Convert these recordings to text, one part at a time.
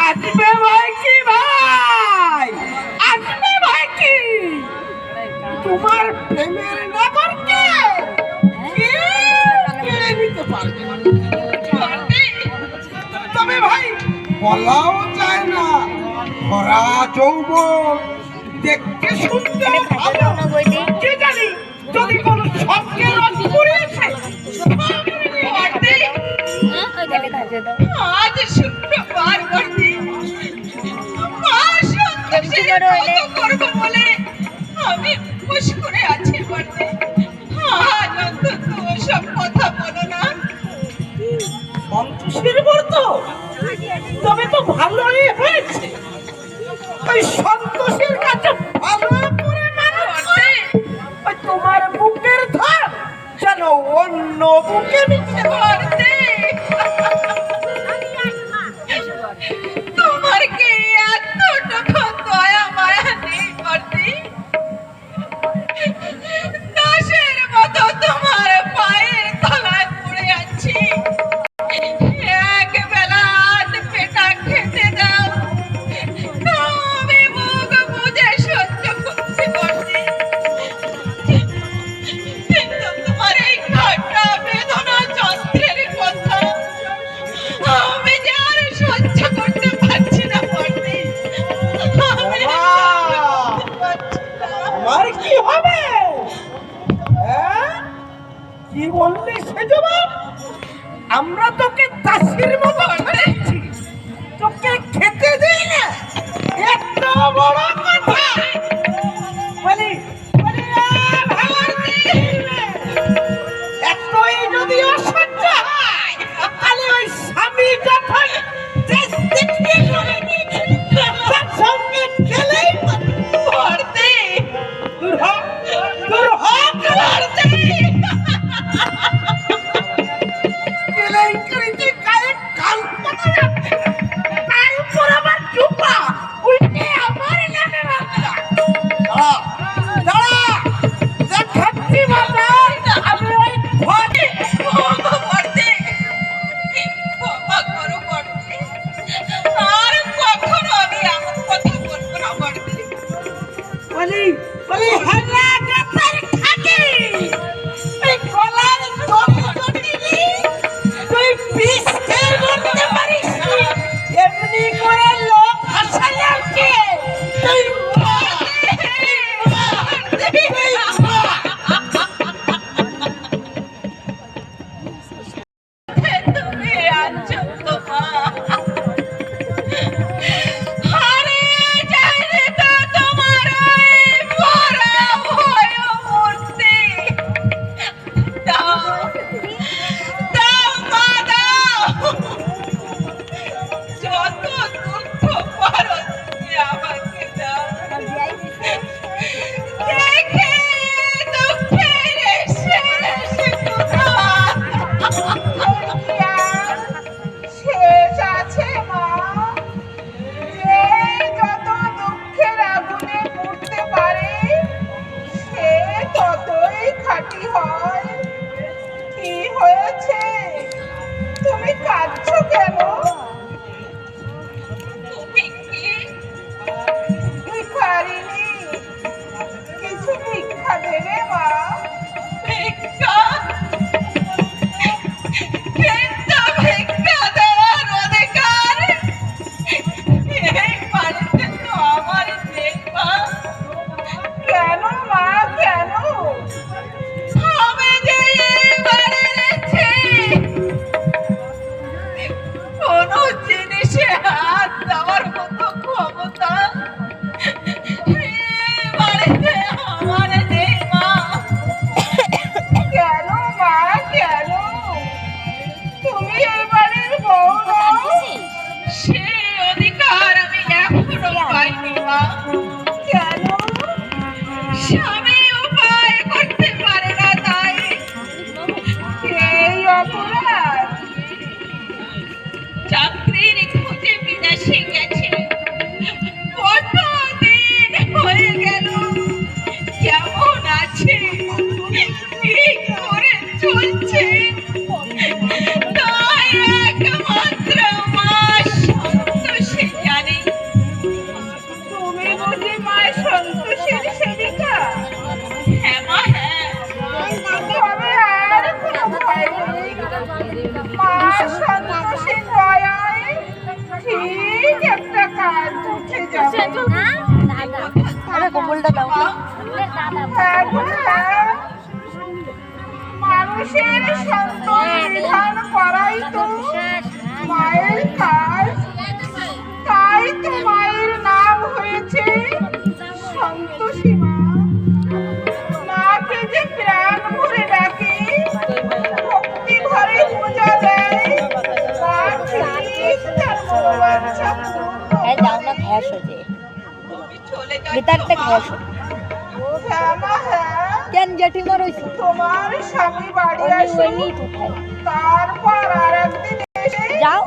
আসবে ভাই কি ভাই, আসবে ভাই কি তোমার প্রেমের নগরকে কেড়ে নিতে পারবে। তবে ভাই বলাও যায় না, ভরা যৌবন দেখতে সুন্দর ভালো, কে জানি যদি কোনো স্বপ্নের রস পড়েছে। আজ শুক্রবার করতে মা সন্তোষের মতো করবো বলে আমি উপোস করে আছি বটে। আজ অন্তত ওসব কথা বলো না। সন্তোষের ব্রত তবে তো ভালোই হয়েছে। ওই সন্তোষের কাছে ভালো করে মানে ওই তোমার বুকের ধার যেন অন্য বুকে মিশে পড়তে। তোমার কি এতটুকু দয়া মায়া নেই পড়তে? দাসের মতো তোমার পায়ের তলায় পড়ে আছি। এক বেলা আধ পেটা খেতে দাও, আমি মুখ বুঝে সহ্য করতে পারছি। কিন্তু তোমার এই কাটা বেদনা যন্ত্রের কথা আমি যে আর সহ্য করতে পারছি না পড়তে। আমার কি হবে? কি বললি সে জবাব? আমরা তোকে দাসীর মতো ধরেছি, তোকে খেতে দিই না, এত বড় কথা বলি এতই যদি অসহ্য হয় তাহলে ওই স্বামী যখন সঙ্গে খেলেই পড়তে দূর হোক পড়তে কেলেঙ্কারিতে গায়ে কাল পাতা যাচ্ছে, তার উপর আবার চুপা উল্টে আমার নামে বাচ্চা। মানুষের সন্তান বিধান করাই তো মায়ের কাজ। তাই তো মায়ের নাম হয়েছে সন্তোষী মা। মাকে যে প্রাণ ভরে ডাকে, ভক্তি ভরে পূজা দেয়, মা ঠিক তার মনোবাঞ্ছা পূর্ণ করে। ভিতরটা ঘ্যাস হ্যাঁ মা, হ্যাঁ। কেন জেঠিমার হইছে তোমার স্বামী বাড়ি আসুন, তারপর আর একদিন এসে যাও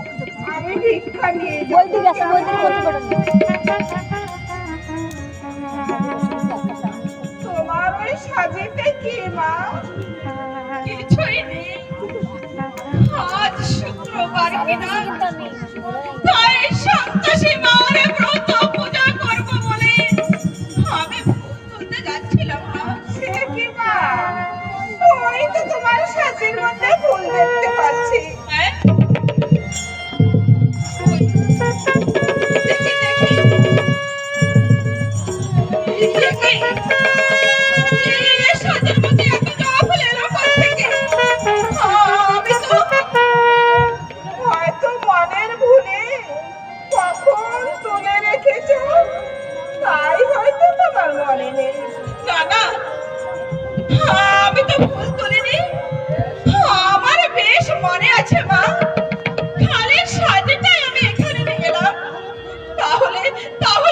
আমি ভিক্ষা নিয়ে বই দিকে আসো, বই দিকে করতে পারো তোমার ওই সাজিতে কি মা? কিছুই নেই, আজ শুক্রবার কিনা, তাই সন্তোষী মার ব্রত পূজা করব বলে আমি ফুল তুলতে যাচ্ছিলাম না। সে কি মা, ওই তো তোমার সাজির মধ্যে ফুল দেখতে পাচ্ছি। হ্যাঁ, দেখি দেখি দেখি, এই সাজের মধ্যে এত জবা ফুল এলো কোথা থেকে? আমি তো হয়তো মনের ভুলে কখন তুলে রেখেছো, তাই হয়তো তোমার মনে নেই। না না, আমি তো ভুল তুলিনি, আমার বেশ মনে আছে মা। খালি সাজটাই আমি এখানে নিয়ে এলাম, তাহলে তাহলে